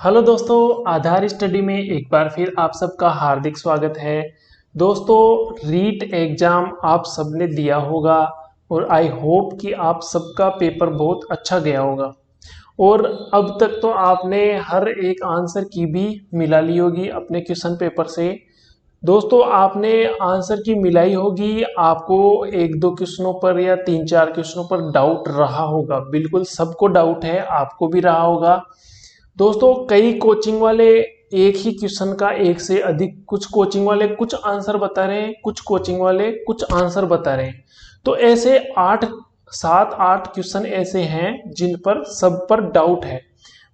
Hello दोस्तों, आधार study में एक बार फिर आप सबका हार्दिक स्वागत है। दोस्तों, रीट एग्जाम आप सबने दिया होगा और आई होप कि आप सबका पेपर बहुत अच्छा गया होगा। और अब तक तो आपने हर एक आंसर की भी मिला ली होगी अपने क्वेश्चन पेपर से। दोस्तों, आपने आंसर की मिलाई होगी, आपको एक दो क्वेश्चनों पर या तीन चार क्वेश्चनों पर डाउट रहा होगा। बिल्कुल सबको डाउट है, आपको भी रहा होगा। दोस्तों, कई कोचिंग वाले एक ही क्वेश्चन का एक से अधिक, कुछ कोचिंग वाले कुछ आंसर बता रहे हैं, कुछ कोचिंग वाले कुछ आंसर बता रहे हैं। तो ऐसे 7 8 क्वेश्चन ऐसे हैं जिन पर सब पर डाउट है।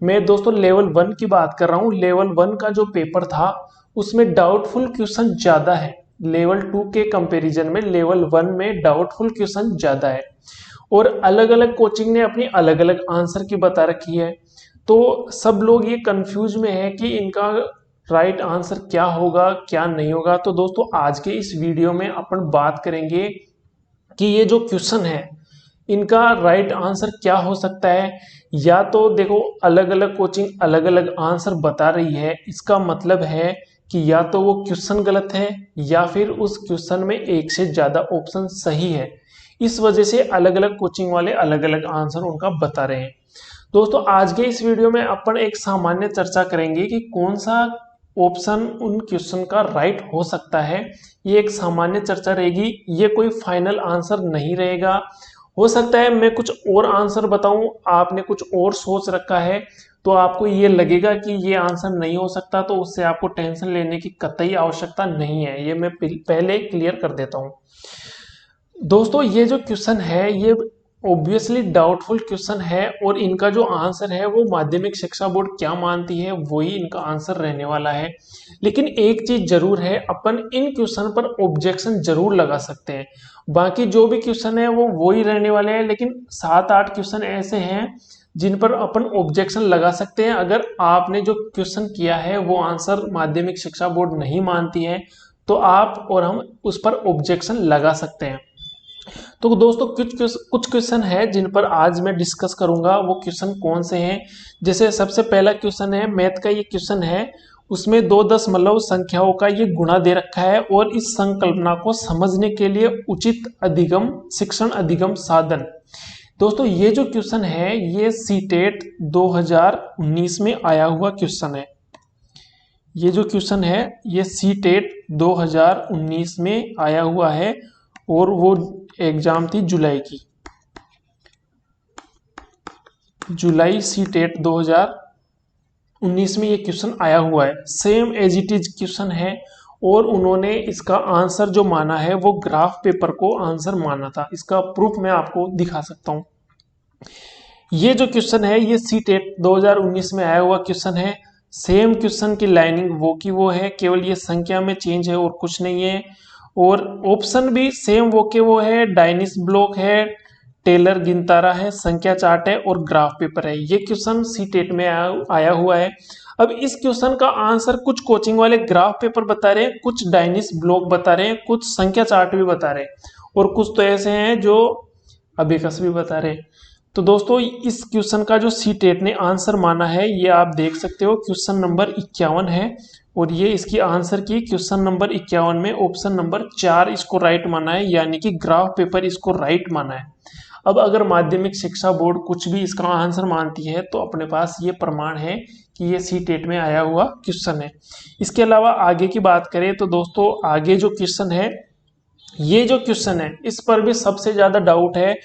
मैं दोस्तों लेवल 1 की बात कर रहा हूँ। लेवल 1 का जो पेपर था उसमें डाउटफुल क्वेश्चन ज्यादा है। लेवल 2 के कंपैरिजन में लेवल 1 में डाउटफुल क्वेश्चन ज्यादा है। और अलग अलग कोचिंग ने अपनी अलग अलग आंसर की बता रखी है। तो सब लोग ये कंफ्यूज में है कि इनका राइट आंसर क्या होगा क्या नहीं होगा। तो दोस्तों, आज के इस वीडियो में अपन बात करेंगे कि ये जो क्वेश्चन है इनका राइट आंसर क्या हो सकता है। या तो देखो, अलग अलग कोचिंग अलग अलग आंसर बता रही है, इसका मतलब है कि या तो वो क्वेश्चन गलत है या फिर उस क्वेश्चन में एक से ज्यादा ऑप्शन सही है। इस वजह से अलग अलग कोचिंग वाले अलग अलग आंसर उनका बता रहे हैं। दोस्तों, आज के इस वीडियो में अपन एक सामान्य चर्चा करेंगे कि कौन सा ऑप्शन उन क्वेश्चन का राइट हो सकता है। ये एक सामान्य चर्चा रहेगी, ये कोई फाइनल आंसर नहीं रहेगा। हो सकता है मैं कुछ और आंसर बताऊं, आपने कुछ और सोच रखा है तो आपको ये लगेगा कि ये आंसर नहीं हो सकता, तो उससे आपको टेंशन लेने की कतई आवश्यकता नहीं है। ये मैं पहले क्लियर कर देता हूं। दोस्तों, ये जो क्वेश्चन है ये ऑब्वियसली डाउटफुल क्वेश्चन है और इनका जो आंसर है वो माध्यमिक शिक्षा बोर्ड क्या मानती है वही इनका आंसर रहने वाला है। लेकिन एक चीज जरूर है, अपन इन क्वेश्चन पर ऑब्जेक्शन जरूर लगा सकते हैं। बाकी जो भी क्वेश्चन है वो वही रहने वाले हैं, लेकिन 7 8 क्वेश्चन ऐसे हैं जिन पर अपन ऑब्जेक्शन लगा सकते हैं। अगर आपने जो क्वेश्चन किया है वो आंसर माध्यमिक शिक्षा बोर्ड नहीं मानती है तो आप और हम उस पर ऑब्जेक्शन लगा सकते हैं। तो दोस्तों, कुछ क्वेश्चन है जिन पर आज मैं डिस्कस करूंगा। वो क्वेश्चन कौन से हैं? जैसे सबसे पहला क्वेश्चन है मैथ का। ये क्वेश्चन है, उसमें दो दशमलव संख्याओं का ये गुणा दे रखा है और इस संकल्पना को समझने के लिए उचित अधिगम शिक्षण अधिगम साधन। दोस्तों, ये जो क्वेश्चन है ये सीटेट 2019 में आया हुआ क्वेश्चन है। ये जो क्वेश्चन है ये सीटेट 2019 में आया हुआ है और वो एग्जाम थी जुलाई की। जुलाई सीटेट 2019 में ये क्वेश्चन आया हुआ है। Same as it is question है और उन्होंने इसका आंसर जो माना है वो ग्राफ पेपर को आंसर माना था। इसका प्रूफ मैं आपको दिखा सकता हूं। ये जो क्वेश्चन है ये सीटेट 2019 में आया हुआ क्वेश्चन है। सेम क्वेश्चन की लाइनिंग वो की वो है, केवल ये संख्या में चेंज है और कुछ नहीं है। और ऑप्शन भी सेम वो के वो है, डायनिस ब्लॉक है, टेलर गिनतारा है, संख्या चार्ट है और ग्राफ पेपर है। ये क्वेश्चन सीटेट में आया हुआ है। अब इस क्वेश्चन का आंसर कुछ कोचिंग वाले ग्राफ पेपर बता रहे हैं, कुछ डायनिस ब्लॉक बता रहे हैं, कुछ संख्या चार्ट भी बता रहे हैं और कुछ तो ऐसे हैं जो अबेकस भी बता रहे हैं। तो दोस्तों, इस क्वेश्चन का जो सीटेट ने आंसर माना है ये आप देख सकते हो, क्वेश्चन नंबर 51 है और ये इसकी आंसर की क्वेश्चन नंबर 51 में ऑप्शन नंबर 4 इसको राइट माना है, यानी कि ग्राफ पेपर इसको राइट माना है। अब अगर माध्यमिक शिक्षा बोर्ड कुछ भी इसका आंसर मानती है तो अपने पास ये प्रमाण है कि ये सीटेट में आया हुआ क्वेश्चन है। इसके अलावा आगे की बात करें तो दोस्तों, आगे जो क्वेश्चन है ये जो क्वेश्चन है इस पर भी सबसे ज्यादा डाउट है।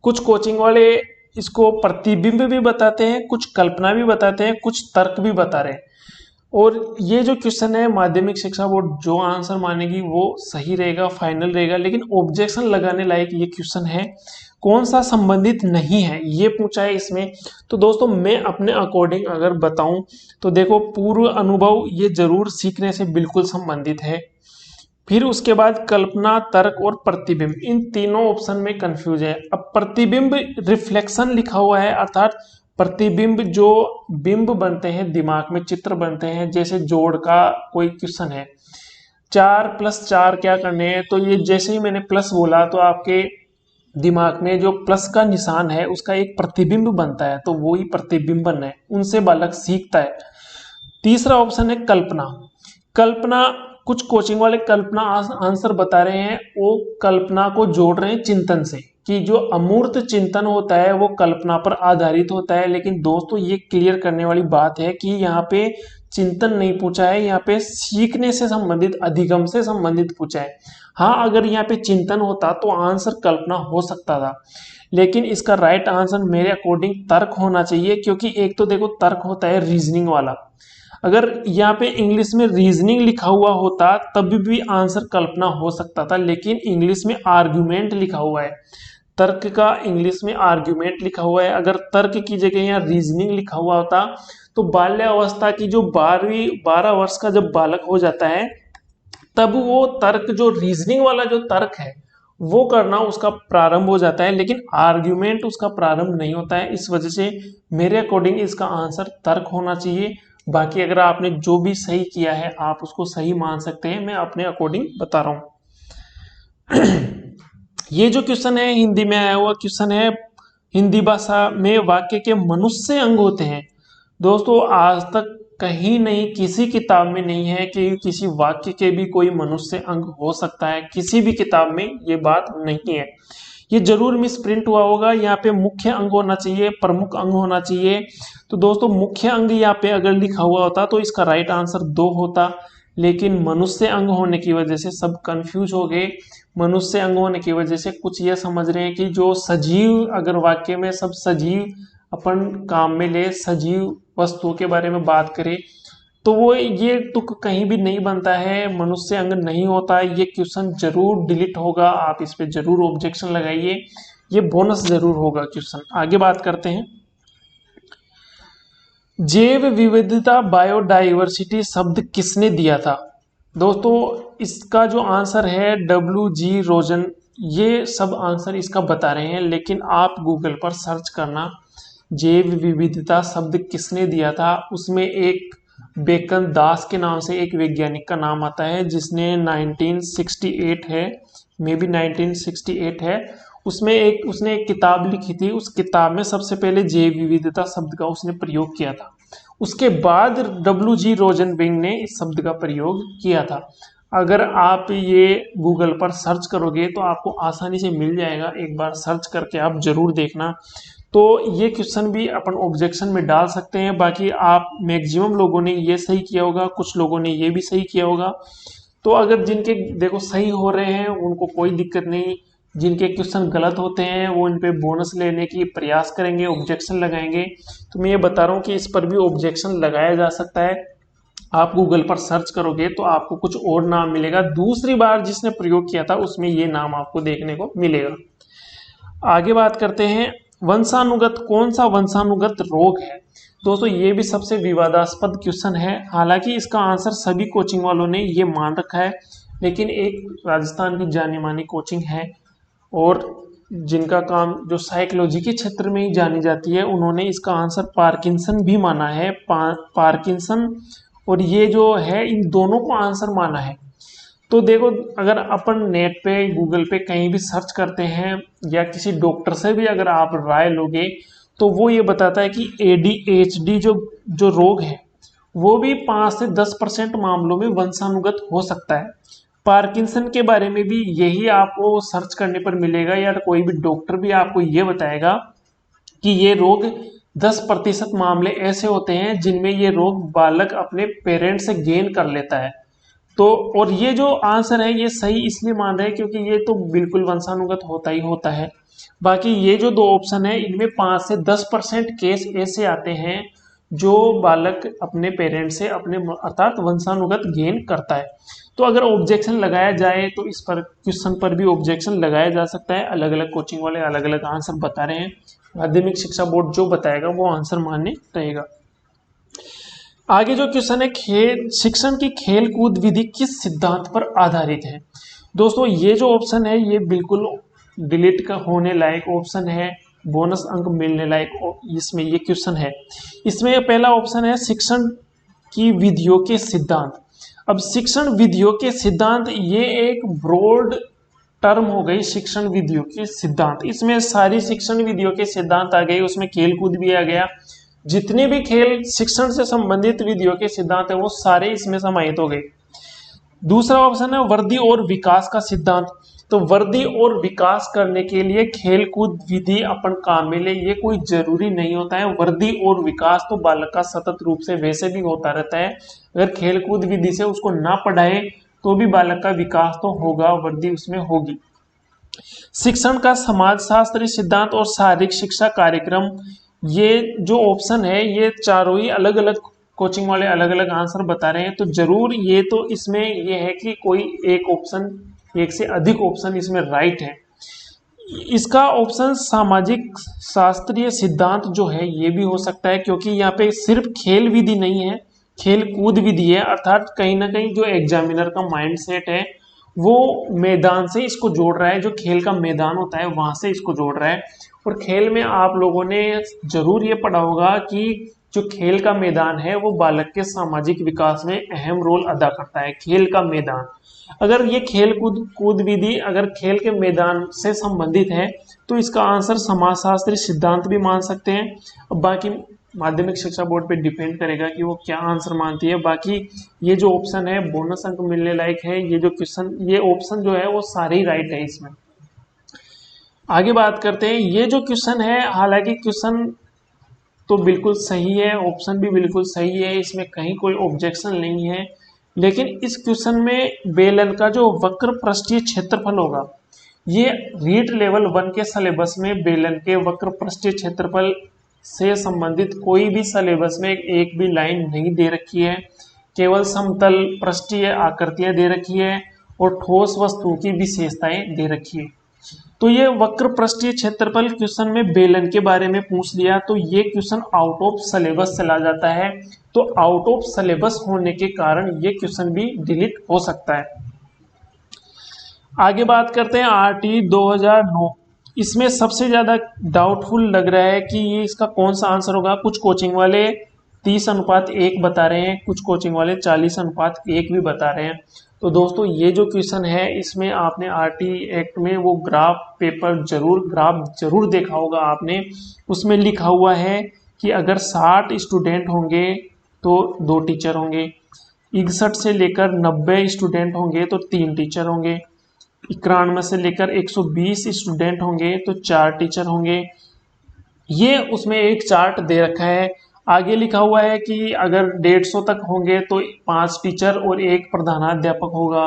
कुछ कोचिंग वाले इसको प्रतिबिंब भी बताते हैं, कुछ कल्पना भी बताते हैं, कुछ तर्क भी बता रहे हैं। और ये जो क्वेश्चन है माध्यमिक शिक्षा बोर्ड जो आंसर मानेगी वो सही रहेगा, फाइनल रहेगा। लेकिन ऑब्जेक्शन लगाने लायक ये क्वेश्चन है, कौन सा संबंधित नहीं है ये पूछा है इसमें। तो दोस्तों, मैं अपने अकॉर्डिंग अगर बताऊं तो देखो, पूर्व अनुभव ये जरूर सीखने से बिल्कुल संबंधित है। फिर उसके बाद कल्पना, तर्क और प्रतिबिंब, इन तीनों ऑप्शन में कंफ्यूज है। अब प्रतिबिंब रिफ्लेक्शन लिखा हुआ है, अर्थात प्रतिबिंब जो बिंब बनते हैं दिमाग में, चित्र बनते हैं। जैसे जोड़ का कोई क्वेश्चन है, 4 + 4 क्या करने हैं, तो ये जैसे ही मैंने प्लस बोला तो आपके दिमाग में जो प्लस का निशान है उसका एक प्रतिबिंब बनता है, तो वो ही प्रतिबिंबन है, उनसे बालक सीखता है। तीसरा ऑप्शन है कल्पना। कल्पना, कुछ कोचिंग वाले कल्पना आंसर बता रहे हैं, वो कल्पना को जोड़ रहे हैं चिंतन से, कि जो अमूर्त चिंतन होता है वो कल्पना पर आधारित होता है। लेकिन दोस्तों ये क्लियर करने वाली बात है कि यहाँ पे चिंतन नहीं पूछा है, यहाँ पे सीखने से संबंधित, अधिगम से संबंधित पूछा है। हाँ, अगर यहाँ पे चिंतन होता तो आंसर कल्पना हो सकता था, लेकिन इसका राइट आंसर मेरे अकॉर्डिंग तर्क होना चाहिए, क्योंकि एक तो देखो तर्क होता है रीजनिंग वाला, अगर यहाँ पे इंग्लिश में रीजनिंग लिखा हुआ होता तब भी आंसर कल्पना हो सकता था, लेकिन इंग्लिश में आर्ग्यूमेंट लिखा हुआ है, तर्क का इंग्लिश में आर्ग्यूमेंट लिखा हुआ है। अगर तर्क की जगह यहाँ रीजनिंग लिखा हुआ होता तो बाल्यावस्था की जो 12 वर्ष का जब बालक हो जाता है तब वो तर्क, जो रीजनिंग वाला जो तर्क है वो करना उसका प्रारंभ हो जाता है, लेकिन आर्ग्यूमेंट उसका प्रारंभ नहीं होता है। इस वजह से मेरे अकॉर्डिंग इसका आंसर तर्क होना चाहिए। बाकी अगर आपने जो भी सही किया है आप उसको सही मान सकते हैं, मैं अपने अकॉर्डिंग बता रहा हूं। ये जो क्वेश्चन है हिंदी में आया हुआ क्वेश्चन है, हिंदी भाषा में वाक्य के मनुष्य अंग होते हैं। दोस्तों आज तक कहीं नहीं, किसी किताब में नहीं है कि किसी वाक्य के भी कोई मनुष्य अंग हो सकता है, किसी भी किताब में ये बात नहीं है। ये जरूर मिस प्रिंट हुआ होगा, यहाँ पे मुख्य अंग होना चाहिए, प्रमुख अंग होना चाहिए। तो दोस्तों मुख्य अंग यहाँ पे अगर लिखा हुआ होता तो इसका राइट आंसर 2 होता, लेकिन मनुष्य अंग होने की वजह से सब कंफ्यूज हो गए। मनुष्य अंग होने की वजह से कुछ ये समझ रहे हैं कि जो सजीव, अगर वाक्य में सब सजीव अपन काम में ले, सजीव वस्तुओं के बारे में बात करें, तो वो ये तुक कहीं भी नहीं बनता है, मनुष्य अंग नहीं होता है। ये क्वेश्चन जरूर डिलीट होगा, आप इस पे जरूर ऑब्जेक्शन लगाइए, ये बोनस जरूर होगा क्वेश्चन। आगे बात करते हैं, जैव विविधता बायोडाइवर्सिटी शब्द किसने दिया था। दोस्तों इसका जो आंसर है WG रोजन, ये सब आंसर इसका बता रहे हैं, लेकिन आप गूगल पर सर्च करना जैव विविधता शब्द किसने दिया था, उसमें एक बेकन दास के नाम से एक वैज्ञानिक का नाम आता है, जिसने 1968 है, मे बी 1968 है, उसने एक किताब लिखी थी। उस किताब में सबसे पहले जैव विविधता शब्द का उसने प्रयोग किया था। उसके बाद WG रोजनबर्ग ने इस शब्द का प्रयोग किया था। अगर आप ये गूगल पर सर्च करोगे तो आपको आसानी से मिल जाएगा, एक बार सर्च करके आप जरूर देखना। तो ये क्वेश्चन भी अपन ऑब्जेक्शन में डाल सकते हैं। बाकी आप मैक्सिमम लोगों ने ये सही किया होगा, कुछ लोगों ने ये भी सही किया होगा। तो अगर जिनके देखो सही हो रहे हैं उनको कोई दिक्कत नहीं, जिनके क्वेश्चन गलत होते हैं वो इन पे बोनस लेने की प्रयास करेंगे, ऑब्जेक्शन लगाएंगे। तो मैं ये बता रहा हूँ कि इस पर भी ऑब्जेक्शन लगाया जा सकता है। आप गूगल पर सर्च करोगे तो आपको कुछ और नाम मिलेगा, दूसरी बार जिसने प्रयोग किया था उसमें ये नाम आपको देखने को मिलेगा। आगे बात करते हैं, वंशानुगत, कौन सा वंशानुगत रोग है। दोस्तों ये भी सबसे विवादास्पद क्वेश्चन है, हालांकि इसका आंसर सभी कोचिंग वालों ने ये मान रखा है, लेकिन एक राजस्थान की जानी मानी कोचिंग है और जिनका काम जो साइकोलॉजी के क्षेत्र में ही जानी जाती है, उन्होंने इसका आंसर पार्किंसन भी माना है। पार्किंसन और ये जो है, इन दोनों को आंसर माना है। तो देखो अगर अपन नेट पे, गूगल पे कहीं भी सर्च करते हैं या किसी डॉक्टर से भी अगर आप राय लोगे तो वो ये बताता है कि ADHD जो रोग है वो भी 5 से 10% मामलों में वंशानुगत हो सकता है। पार्किंसन के बारे में भी यही आपको सर्च करने पर मिलेगा, या कोई भी डॉक्टर भी आपको ये बताएगा कि ये रोग 10% मामले ऐसे होते हैं जिनमें ये रोग बालक अपने पेरेंट्स से गेन कर लेता है। तो और ये जो आंसर है ये सही इसलिए मान रहे हैं क्योंकि ये तो बिल्कुल वंशानुगत होता ही होता है। बाकी ये जो 2 ऑप्शन है इनमें 5 से 10% केस ऐसे आते हैं जो बालक अपने पेरेंट्स से अपने अर्थात वंशानुगत गेन करता है। तो अगर ऑब्जेक्शन लगाया जाए तो इस पर क्वेश्चन पर भी ऑब्जेक्शन लगाया जा सकता है। अलग अलग कोचिंग वाले अलग अलग आंसर बता रहे हैं, माध्यमिक शिक्षा बोर्ड जो बताएगा वो आंसर मान्य रहेगा। आगे जो क्वेश्चन है, खेल शिक्षण की खेल कूद विधि किस सिद्धांत पर आधारित है। दोस्तों ये जो ऑप्शन है ये बिल्कुल डिलीट का होने लायक ऑप्शन है, बोनस अंक मिलने लायक इसमें ये क्वेश्चन है। इसमें पहला ऑप्शन है शिक्षण की विधियों के सिद्धांत। अब शिक्षण विधियों के सिद्धांत ये एक ब्रॉड टर्म हो गई शिक्षण विधियों के सिद्धांत। इसमें सारी शिक्षण विधियों के सिद्धांत आ गए, उसमें खेल कूद भी आ गया। जितने भी खेल शिक्षण से संबंधित विधियों के सिद्धांत है वो सारे इसमें समाहित हो गए। दूसरा ऑप्शन है वृद्धि और विकास का सिद्धांत। तो वृद्धि और विकास करने के लिए खेल कूद विधि अपन काम में ले, ये कोई जरूरी नहीं होता है। वृद्धि और विकास तो बालक का सतत रूप से वैसे भी होता रहता है, अगर खेल कूद विधि से उसको ना पढ़ाए तो भी बालक का विकास तो होगा, वृद्धि उसमें होगी। शिक्षण का समाजशास्त्री सिद्धांत और शारीरिक शिक्षा कार्यक्रम, ये जो ऑप्शन है ये चारों ही अलग अलग कोचिंग वाले अलग अलग आंसर बता रहे हैं। तो जरूर ये तो इसमें ये है कि कोई एक ऑप्शन, एक से अधिक ऑप्शन इसमें राइट है। इसका ऑप्शन सामाजिक शास्त्रीय सिद्धांत जो है ये भी हो सकता है, क्योंकि यहाँ पे सिर्फ खेल विधि नहीं है, खेल कूद विधि है। अर्थात कहीं ना कहीं जो एग्जामिनर का माइंड सेट है वो मैदान से इसको जोड़ रहा है, जो खेल का मैदान होता है वहां से इसको जोड़ रहा है। और खेल में आप लोगों ने जरूर ये पढ़ा होगा कि जो खेल का मैदान है वो बालक के सामाजिक विकास में अहम रोल अदा करता है। खेल का मैदान, अगर ये खेल कूद विधि अगर खेल के मैदान से संबंधित है तो इसका आंसर समाजशास्त्री सिद्धांत भी मान सकते हैं। अब बाकी माध्यमिक शिक्षा बोर्ड पे डिपेंड करेगा कि वो क्या आंसर मानती है। बाकी ये जो ऑप्शन है बोनस अंक मिलने लायक है। ये जो क्वेश्चन, ये ऑप्शन जो है वो सारे ही राइट है इसमें। आगे बात करते हैं, ये जो क्वेश्चन है हालांकि क्वेश्चन तो बिल्कुल सही है, ऑप्शन भी बिल्कुल सही है, इसमें कहीं कोई ऑब्जेक्शन नहीं है। लेकिन इस क्वेश्चन में बेलन का जो वक्र पृष्ठीय क्षेत्रफल होगा, ये रीट लेवल 1 के सिलेबस में बेलन के वक्र पृष्ठीय क्षेत्रफल से संबंधित कोई भी सिलेबस में एक भी लाइन नहीं दे रखी है। केवल समतल पृष्ठीय आकृतियां दे रखी है और ठोस वस्तुओं की विशेषताएं दे रखी है। तो ये वक्र पृष्ठीय क्षेत्रफल क्वेश्चन में बेलन के बारे में पूछ लिया तो ये क्वेश्चन आउट ऑफ सिलेबस चला जाता है। तो आउट ऑफ सिलेबस होने के कारण ये क्वेश्चन भी डिलीट हो सकता है। आगे बात करते हैं आरटी 2009। इसमें सबसे ज्यादा डाउटफुल लग रहा है कि ये इसका कौन सा आंसर होगा। कुछ कोचिंग वाले 30:1 बता रहे हैं, कुछ कोचिंग वाले 40:1 भी बता रहे हैं। तो दोस्तों ये जो क्वेश्चन है इसमें आपने आरटी एक्ट में वो ग्राफ जरूर देखा होगा आपने। उसमें लिखा हुआ है कि अगर 60 स्टूडेंट होंगे तो 2 टीचर होंगे, 61 से लेकर 90 स्टूडेंट होंगे तो 3 टीचर होंगे, 91 से लेकर 120 स्टूडेंट होंगे तो 4 टीचर होंगे। ये उसमें एक चार्ट दे रखा है। आगे लिखा हुआ है कि अगर 150 तक होंगे तो 5 टीचर और 1 प्रधानाध्यापक होगा,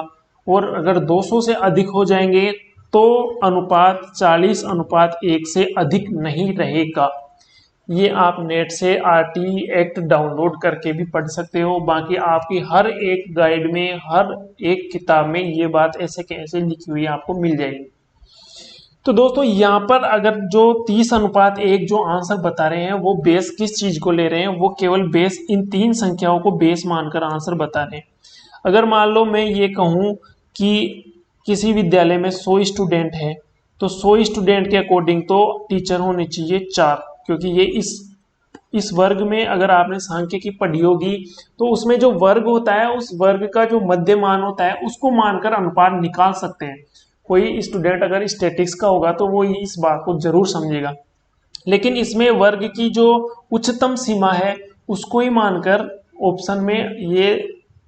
और अगर 200 से अधिक हो जाएंगे तो अनुपात 40:1 से अधिक नहीं रहेगा। ये आप नेट से आरटी एक्ट डाउनलोड करके भी पढ़ सकते हो। बाकी आपकी हर एक गाइड में, हर एक किताब में ये बात ऐसे कैसे लिखी हुई आपको मिल जाएगी। तो दोस्तों यहाँ पर अगर जो 30:1 जो आंसर बता रहे हैं वो बेस किस चीज को ले रहे हैं, वो केवल बेस इन 3 संख्याओं को बेस मानकर आंसर बता रहे हैं। अगर मान लो मैं ये कहूँ कि किसी विद्यालय में 100 स्टूडेंट है तो 100 स्टूडेंट के अकॉर्डिंग तो टीचर होने चाहिए 4, क्योंकि ये इस वर्ग में अगर आपने सांख्यिकी पढ़ी होगी तो उसमें जो वर्ग होता है उस वर्ग का जो मध्य मान होता है उसको मानकर अनुपात निकाल सकते हैं। कोई स्टूडेंट अगर स्टैटिक्स का होगा तो वो इस बात को जरूर समझेगा। लेकिन इसमें वर्ग की जो उच्चतम सीमा है उसको ही मानकर ऑप्शन में ये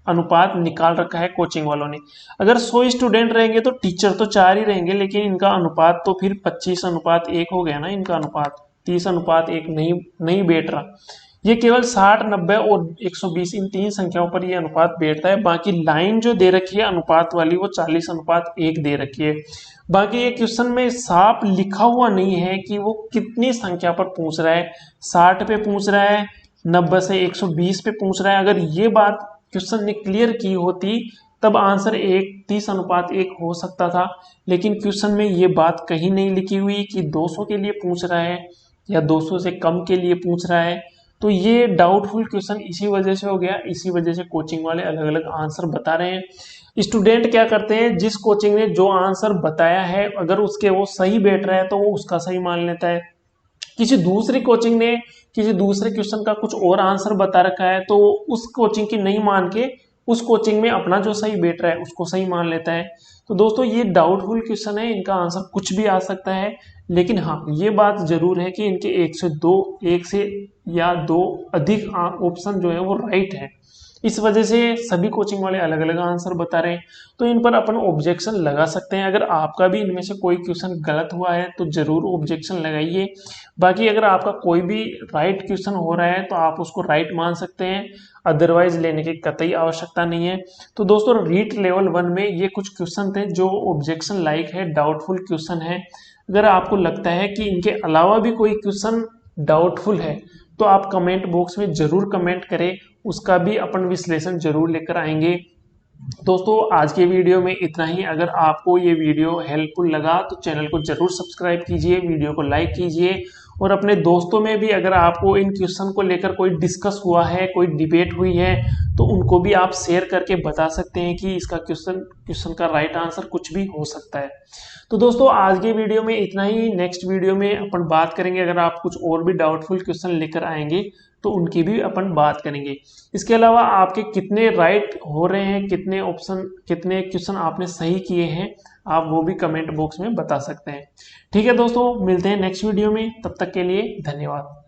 अनुपात निकाल रखा है कोचिंग वालों ने। अगर 100 स्टूडेंट रहेंगे तो टीचर तो 4 ही रहेंगे, लेकिन इनका अनुपात तो फिर 25:1 हो गया ना। इनका अनुपात 30:1 नहीं बैठ रहा। ये केवल 60, 90 और 120 इन 3 संख्याओं पर ये अनुपात बैठता है। बाकी लाइन जो दे रखी है अनुपात वाली वो 40:1 दे रखी है। बाकी ये क्वेश्चन में साफ लिखा हुआ नहीं है कि वो कितनी संख्या पर पूछ रहा है, 60 पे पूछ रहा है, 90 से 120 पे पूछ रहा है। अगर ये बात क्वेश्चन ने क्लियर की होती तब आंसर 30:1 हो सकता था। लेकिन क्वेश्चन में ये बात कहीं नहीं लिखी हुई कि 200 के लिए पूछ रहा है या 200 से कम के लिए पूछ रहा है। तो ये डाउटफुल क्वेश्चन इसी वजह से हो गया, इसी वजह से कोचिंग वाले अलग अलग आंसर बता रहे हैं। स्टूडेंट क्या करते हैं, जिस कोचिंग ने जो आंसर बताया है अगर उसके वो सही बैठ रहा है तो वो उसका सही मान लेता है। किसी दूसरी कोचिंग ने किसी दूसरे क्वेश्चन का कुछ और आंसर बता रखा है तो उस कोचिंग की नहीं मान के उस कोचिंग में अपना जो सही बैठ रहा है उसको सही मान लेता है। तो दोस्तों ये डाउटफुल क्वेश्चन है, इनका आंसर कुछ भी आ सकता है, लेकिन हाँ ये बात जरूर है कि इनके एक से या दो अधिक ऑप्शन जो है वो राइट है। इस वजह से सभी कोचिंग वाले अलग अलग आंसर बता रहे हैं, तो इन पर अपन ऑब्जेक्शन लगा सकते हैं। अगर आपका भी इनमें से कोई क्वेश्चन गलत हुआ है तो जरूर ऑब्जेक्शन लगाइए। बाकी अगर आपका कोई भी राइट क्वेश्चन हो रहा है तो आप उसको राइट मान सकते हैं, अदरवाइज लेने की कतई आवश्यकता नहीं है। तो दोस्तों रीट लेवल 1 में ये कुछ क्वेश्चन थे जो ऑब्जेक्शन लाइक है, डाउटफुल क्वेश्चन है। अगर आपको लगता है कि इनके अलावा भी कोई क्वेश्चन डाउटफुल है तो आप कमेंट बॉक्स में जरूर कमेंट करें, उसका भी अपन विश्लेषण जरूर लेकर आएंगे। दोस्तों आज के वीडियो में इतना ही। अगर आपको ये वीडियो हेल्पफुल लगा तो चैनल को जरूर सब्सक्राइब कीजिए, वीडियो को लाइक कीजिए, और अपने दोस्तों में भी अगर आपको इन क्वेश्चन को लेकर कोई डिस्कस हुआ है, कोई डिबेट हुई है, तो उनको भी आप शेयर करके बता सकते हैं कि इसका क्वेश्चन का राइट आंसर कुछ भी हो सकता है। तो दोस्तों आज के वीडियो में इतना ही। नेक्स्ट वीडियो में अपन बात करेंगे, अगर आप कुछ और भी डाउटफुल क्वेश्चन लेकर आएंगे तो उनकी भी अपन बात करेंगे। इसके अलावा आपके कितने राइट हो रहे हैं, कितने क्वेश्चन आपने सही किए हैं, आप वो भी कमेंट बॉक्स में बता सकते हैं। ठीक है दोस्तों, मिलते हैं नेक्स्ट वीडियो में, तब तक के लिए धन्यवाद।